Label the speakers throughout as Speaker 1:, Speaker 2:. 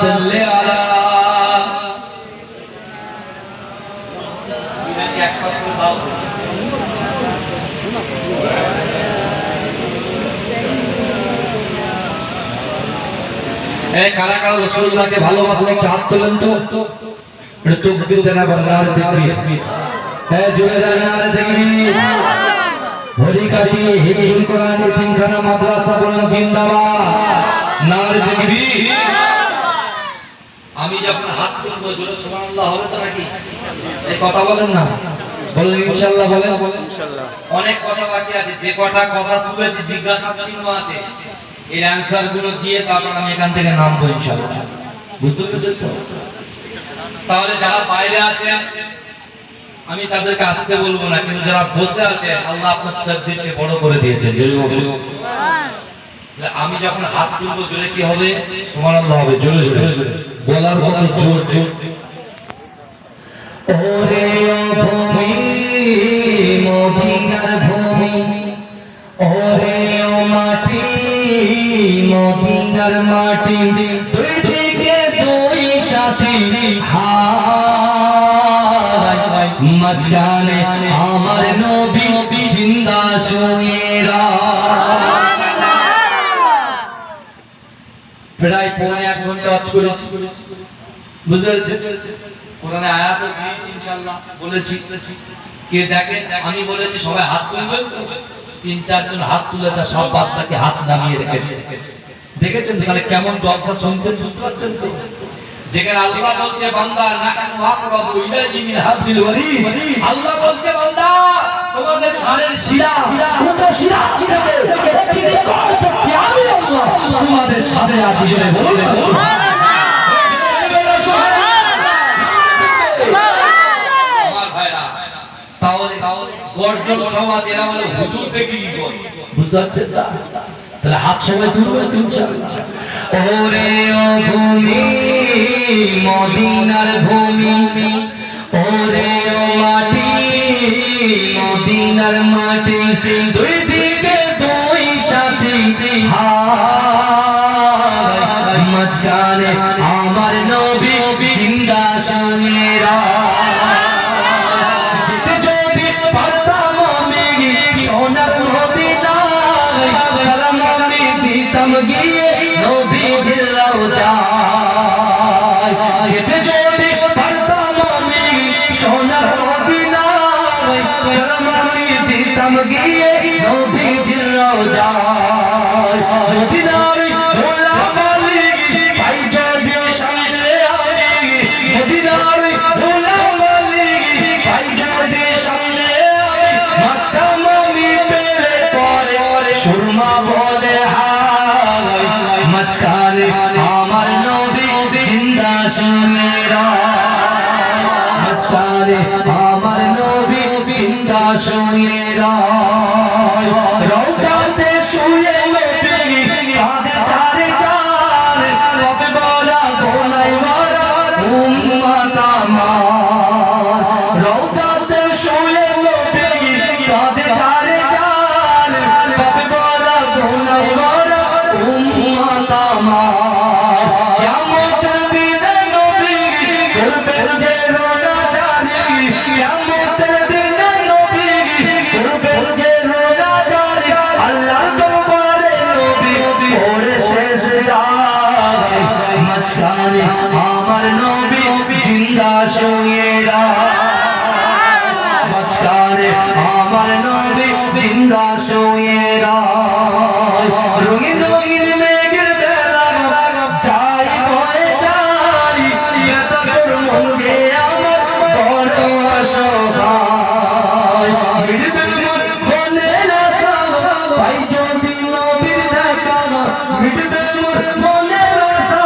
Speaker 1: সাল্লি আলা কারা কারা রাসূলুল্লাহকে ভালোবাসেন একটু হাত তোলেন তো একটু তাকবীর দেনা বলনার দেখবি জোরে জানার দেখবি হরিকাটি হিমহিম কোরআন তিনখানা মাদ্রাসা বলেন জিন্দাবাদ নার দেখবি আমি যখন হাত তুলবো জোরে সুবহানাল্লাহ হবে তো নাকি এই কথা বলেন না বলেন ইনশাআল্লাহ বলেন ইনশাআল্লাহ অনেক কথা বাকি আছে যে কথা তুলেছি জিজ্ঞাসা চিহ্ন আছে এর অ্যানসার গুলো দিয়ে তারপর আমি এখান থেকে নামবো ইনশাআল্লাহ বুঝতে পেরেছেন তো তাহলে যারা বাইরে আছে আমি তাদেরকে আসতে বলবো না কিন্তু যারা বসে আছে আল্লাহ আপনার তাকদীরকে বড় করে দিয়েছেন আমি যখন হাত তুলবো জোরে কি হবে সুবহানাল্লাহ হবে জোরে জোরে বলার মতো জোর জোর ওরে ভূমি মদিনার ভূমি ওরে মাটি মদিনার মাটি দুই দিকে দুই শাসি হায় মাঝখানে আমার নবী জিন্দা শুয়েরা প্রায় পৌনে 1 ঘন্টা ওয়াজ করেছি বুঝতে পেরেছেন কোরআনে আয়াত দিয়েছি ইনশাআল্লাহ বলেছি কে দেখেন আমি বলেছি সবাই হাত তুলবেন 3-4 জন হাত তুলেছে সব বাদবাকি হাত নামিয়ে রেখেছে দেখেছেন তাহলে কেমন জলসা শুনছেন বুঝতে পারছেন তো যেখানে আল্লাহ বলছে বান্দা নাহনু আকরাবু ইলাইহি মিন হাবলিল ওয়ারিদ আল্লাহ বলছে বান্দা তোমাদের ঘাড়ের শিরা দুটো শিরা থেকে একটি কল করতে আমি আল্লাহ তোমাদের সাথে আছি বলে বলুন সুবহানাল্লাহ আমার ভাইরা তাহলে গর্জন সমাজ এরা বলে হুজুর দেখি বুঝতে পারছেন না তাহলে হাত সবাই তুলবে ইনশাআল্লাহ ওরে ও ভূমি মদিনার ভূমি ওরে ও মাটি মদিনার মাটি দুই দিকে দুই সাথী হায় মাঝখানে আমার নবী জিন্দা শুয়েরা যেতে যদি পারতাম আমি সোনার মদিনায় সালাম আমি দিতাম গিয়ে নবীজির রওজায় যেতে যদি পারতাম আমি সোনার মদিনায় সালাম আমি দিতাম গিয়ে নবীজির রওজায় মদিনার গোলাম আলী ভাই যদি সামনে আমি মদিনার গোলাম আলী ভাই যদি সামনে আমি মাকাম আমি পেলে পরে সুরমা বলে হায় মাঝখানে আমার নবী জিন্দা শুয়েরা মাঝখানে আমার নবী জিন্দা শুয়েরা রওজাতে শুয়ে নবী কাঁদে চারে চার রবে বলা গোলাই মারা উম্মত আমার রওজাতে শুয়ে নবী কাঁদে চারে চার রবে বলা গোলাই মারা উম্মত আমার কিয়ামতের দিনে নবী করবেন যে রোনা জারি কিয়ামতের দিনে নবী করবেন যে রোনা জারি আল্লাহর দরবারে নবী পড়ে শেষ রাত মাঝখানে আমার নবী জিন্দা শুয়েরা মাঝখানে আমার নবী জিন্দা শুয়েরা রঙিন রঙিন মেঘের বেলা যাই বয়ে যাই বেদর মন যে আমার বড় অসহায় মিটবে মোর মনের আশা ভাই যদি নবীর দেখা মিটবে মোর মনের আশা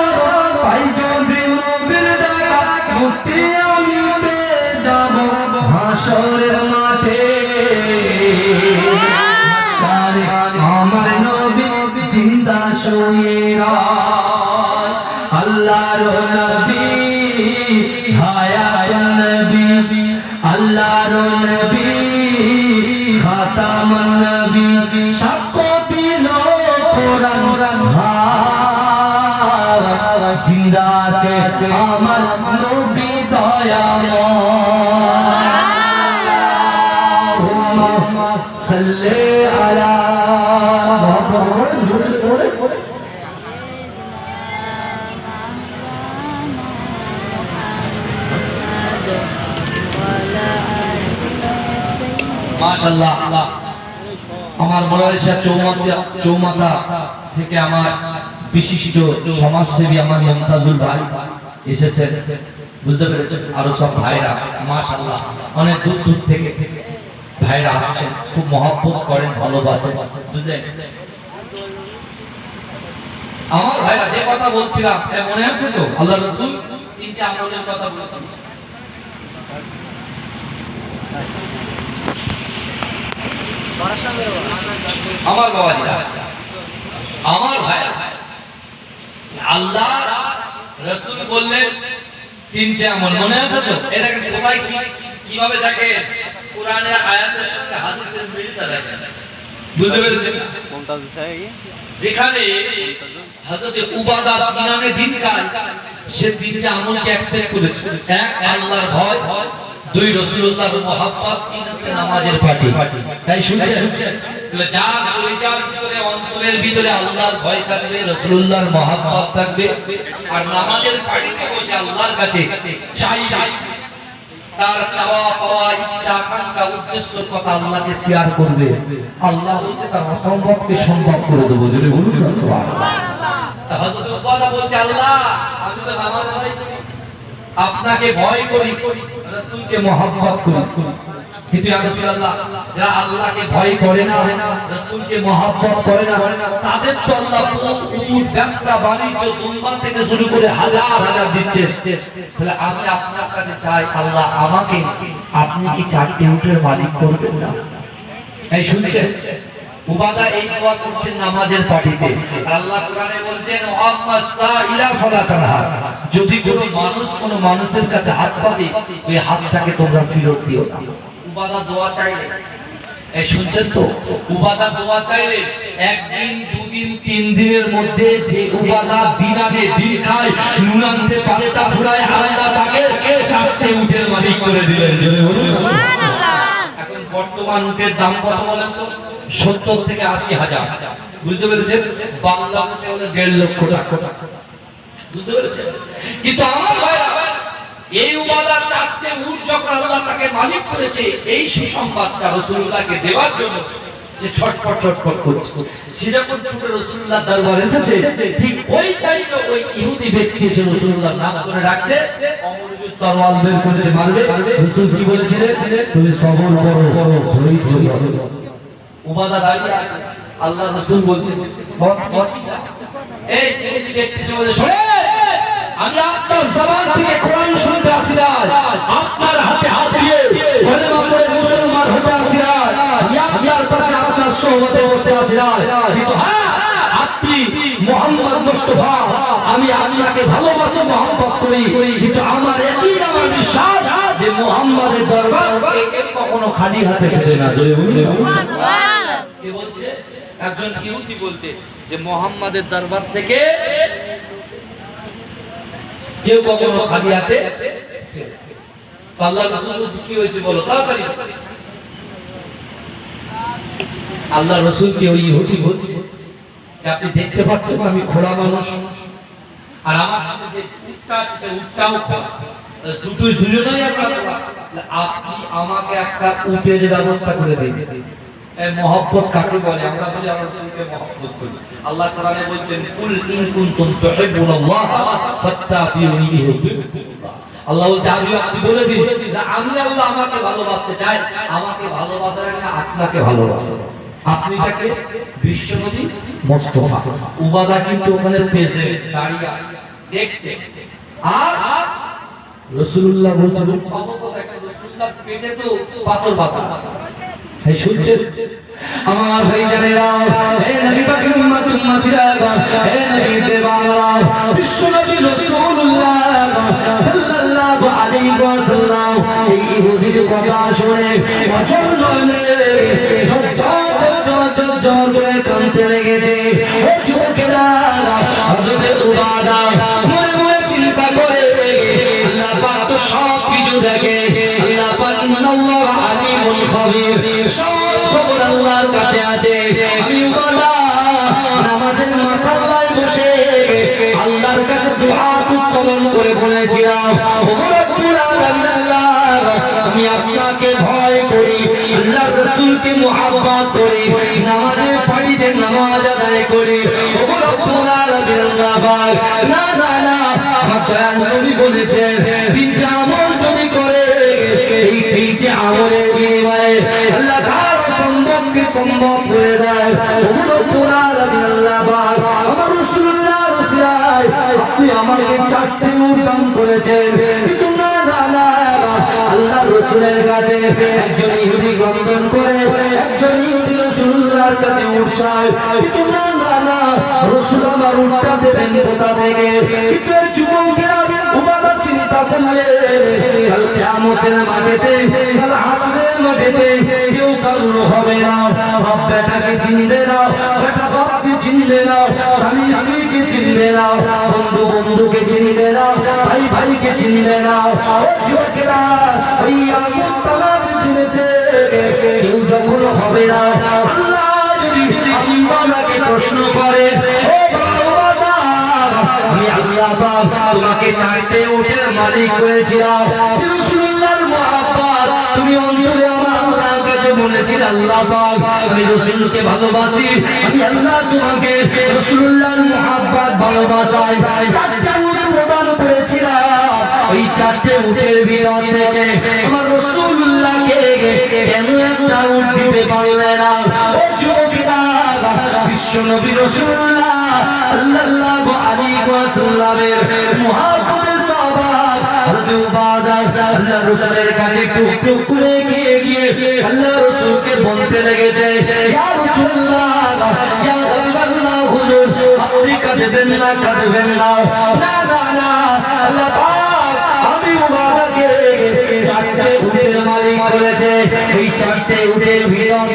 Speaker 1: ভাই যদি নবীর দেখা মুক্তি আমি পেয়ে যাব হাসরের মাঠে আমার নবী জিন্দা শুয়েরা আল্লাহর নবী হায়াত নবী আল্লাহর নবী খাতামুন নবী সাক্ষ্য দিল কোরআন জিন্দা
Speaker 2: জিন্দা আছে আমার নবী দয়াময় আল্লাহুম্মা সাল্লি আলা
Speaker 1: মাশাআল্লাহ। আমার মোরালিশা চৌমাথা থেকে আমার বিশিষ্ট সমাজসেবী আমার মমতাজুল ভাই এসেছেন, বুঝতে পেরেছেন? আরো সব ভাইরা মাশাআল্লাহ অনেক দূর দূর থেকে ভাইরা আসছেন, খুব মহব্বত করেন, ভালোবাসেন, বুঝলেন? আমার ভাইরা যে কথা বলছিলাম মনে আছে তো? আল্লাহ রাসূল তিনটি আমলের কথা বলতেন। আমার বাবাজিরা, আমার ভাই, আল্লাহ রাসূল বললেন তিনটে আমল, মনে আছে তো? এটাকে কোথায় কিভাবে থাকে? কোরআনের আয়াতের সঙ্গে হাদিসের মিলতা দেখেন, বুঝতে পেরেছেন? যেখানে হযরত উবাদা দিনানে দিনকার সে তিনটে আমলকে অ্যাকসেপ্ট করেছে। এক, আল্লাহর ভয়, দুই, রাসূলুল্লাহর মুহাব্বত, তিন হচ্ছে নামাজের পার্টি। তাই শুনছেন? তাহলে যার কলিজার ভিতরে, অন্তরের ভিতরে আল্লাহর ভয় থাকবে, রাসূলুল্লাহর মুহাব্বত থাকবে, আর নামাজের পার্টিতে বসে আল্লাহর কাছে চাই তার চাওয়া পাওয়া, ইচ্ছা আকাঙ্ক্ষা, উদ্দেশ্যের কথা আল্লাহকে শেয়ার করবে, আল্লাহ বলছে তার অসম্ভবকে সম্ভব করে দেবো। যদি বলুন না সুবহানাল্লাহ। হযরত উবাদা বলছে, আল্লাহ আমি তো নামাজ পড়ি, আপনাকে ভয় করি, রাসূলকে মহব্বত করি, কিন্তু ইয়া রাসূলুল্লাহ যারা আল্লাহকে ভয় করে না, রাসূলকে মহব্বত করে না, তাদের তো আল্লাহ উট, ব্যবসা বাণিজ্য, দুনিয়া থেকে শুরু করে হাজার হাজার দিচ্ছেন। তাহলে আমি আপনার কাছে চাই, আল্লাহ আমাকে আপনি কি চারটি উটের মালিক করবেন না? এই শুনছেন? উবাদা এই দোয়া করছেন নামাজের পার্টিতে। আল্লাহ কোরআনে বলছেন, মুহাম্মাদ সাইলা ফালা তানহা, যদি কোনো মানুষ কোনো মানুষের কাছে হাত পাতে ওই হাতটাকে তোমরা ফেরত দিও না। উবাদা দোয়া চাইলে, এই শুনছেন তো? উবাদা দোয়া চাইলে একদিন, দুদিন, 3 দিনের মধ্যে যে উবাদা দিনানে দিন খায়, নুনান্তে পাল্টা ফুরায়, আল্লাহ তাকে চারটে উটের মালিক করে দিলেন। জোরে বলুন সুবহানাল্লাহ। এখন বর্তমান উটের দাম কত বলেন তো? 70 থেকে 80,000, বুঝতে পেরেছেন? বাংলাদেশে হলো 1.5 লক্ষ টাকা, বুঝতে পেরেছেন? কিন্তু আমার ভাইরা, এই উবাদা চারটে উট যখন আল্লাহ তাকে মালিক করেছে, এই সুসংবাদটা রাসূলুল্লাহকে দেওয়ার জন্য যে ছটফট করছে, সেরকম ছুটে রাসূলুল্লাহ দরবারে এসেছে। ঠিক ওই টাইমে ওই ইহুদি ব্যক্তি এসে রাসূলুল্লাহর নাম করে ডাকছে, অমরজুদ তরোয়াল বের করেছে, মারবে। রাসূল কি বলেছিলেন? তুমি সবর করো, ধৈর্য ধরো। উবাদা দাঁড়িয়ে আছে, আল্লাহ রাসূল বলছেন, এই ইহুদি ব্যক্তি এসে বলে, শুনে আমি আপনার জবান থেকে কোরআন শুনতে আসি না, আপনার হাতে হাত দিয়ে কলেমা পড়ে মুসলমান হতে আসি না, আমি আপনার কাছে আপনার সোহবতে বসতে আসি না, কিন্তু হ্যাঁ আপনি মুহাম্মদ মুস্তাফা, আমি আপনাকে ভালোবাসি, মহব্বত করি, কিন্তু আমার ইয়াকিন, আমার বিশ্বাস যে মুহাম্মাদের দরবার কখনো খালি হাতে ফেরে না। জয় বলুন সুবহানাল্লাহ। কে বলছে? একজন ইহুদি বলছে যে মুহাম্মাদের দরবার থেকে কেউ কখনো খালি হাতে। আল্লাহ রাসূল বলছে, কি হয়েছে বলো তাড়াতাড়ি। আল্লাহ রাসূল কে ওই ইহুদি বলছে যে আপনি দেখতে পাচ্ছেন আমি খোলা মানুষ, আর আমার সামনে যে উটটা আছে সে উটটাও খোলা, দুজনেই আপনারা, আপনি আমাকে একটা উটের ব্যবস্থা করে দিন। এই মহব্বত কাকে বলে? আমরা বলি আমরা রাসূলকে মহব্বত করি। আল্লাহ কোরআনে বলছেন, কুল ইন কুনতুম তুহিব্বুনাল্লাহ ফাত্তাবিউনি ইউহিব্বুকুমুল্লাহ। আল্লাহ বলছে, আপনি বলে দিন আমি আল্লাহ আমাকে ভালোবাসতে চাই, আমাকে ভালোবাসার আগে আপনাকে ভালোবাসে। আপনি তাকে বিশ্বনবী মুস্তাফা। উবাদা কিন্তু ওখানে পেজে দাঁড়িয়ে দেখছে, আর রাসূলুল্লাহ বলছেন, রাসূলুল্লাহ পেটে তো পাথর বাঁধা। এই শুনছেন আমার ভাই জানেরা, হে নবী পাকের উম্মত উম্মতিরা, হে নবী দেওয়ানা, বিশ্বনবী রাসূলুল্লাহ সাল্লাল্লাহু আলাইহি ওয়াসাল্লাম এই ইহুদির কথা শুনে বছর জনে জোর করে কাঁদতে লেগেছে। ও যুবকেরা, হযরত উবাদা মনে মনে দুহাত উত্তোলন করে বলেছিলাম, ও রব্বুল আলামিন আল্লাহ, আমি আপনাকে ভয় করি, আল্লাহর রাসূলকে মুহাব্বত করি, নামাজের পাড়িতে নামাজ আদায় করি, ও রব্বুল আলামিন আল্লাহ পাক, না না না, আমার দয়াল নবী বলেছেন তিনটা আমল যদি করে, এই তিনটে আমলের বিনিময়ে আল্লাহ তার সম্ভবকে সম্ভব করে দেয়। ও রব্বুল আলামিন আল্লাহ পাক, আমার রাসূলুল্লাহ রাসূলাই, আপনি আমাকে চারটি উট দান করেছেন, কিন্তু না না না, আল্লাহ রাসূলের কাছে একজন ইহুদি গন্ধন করে, একজন ইহুদি রাসূলুল্লাহর কাছে উট চায়, কিন্তু না না না, রাসূল আমার উটটা দেবেন কোথা থেকে? কিন্তু যুবকেরা উবাদা চিন্তা করলে কাল কিয়ামতের মাঠেতে, কাল হাসরের মাঠেতে কেউ কারুর হবে না, বাপ বেটাকে চিনবে না, বেটা বাপকে চিনবে না, স্বামী স্ত্রীকে চিনবে না, বন্ধু বন্ধুকে চিনবে না, ভাই ভাইকে চিনবে না। যুবকেরা ওই কিয়ামতের দিনেতে কেউ যখন হবে না, আল্লাহ যদি আপনাকে প্রশ্ন করে, ও বাবা, আমি আল্লাহ পাক তোমাকে চারটে উটের মালিক করেছিলাম, রাসূলুল্লাহর মুহাব্বত তুমি অন্তরে আমার আল্লাহর কাছে বলেছিলে, আল্লাহ পাক আমি রাসূলকে ভালোবাসি, আমি আল্লাহ তোমাকে রাসূলুল্লাহর মুহাব্বত ভালোবাসাই, চারটে উট প্রদান করেছিলাম, ওই চারটে উটের ভিতর থেকে আমার রাসূলুল্লাহকে কেন একটা উট দিতে পারলে না? ও যুবকেরা, বিশ্বনবী রাসূলুল্লাহ সাল্লাল্লাহু আলাইহি ওয়াসাল্লামের মুহাব্বতের সাহাবা হযরত উবাদা আল্লাহ রাসূলের কাছে টুক টুক করে গিয়ে আল্লাহ রাসূলকে বলতে লেগেছে, ইয়া রাসূলুল্লাহ, ইয়া হাবিবাল্লাহ, হুজুর আপনি কাঁদবেন না, কাঁদবেন না, না না না, আল্লাহ পাক আমি উবাদাকে চারটে উটের মালিক করেছে, এই চারটে উটের ভিতর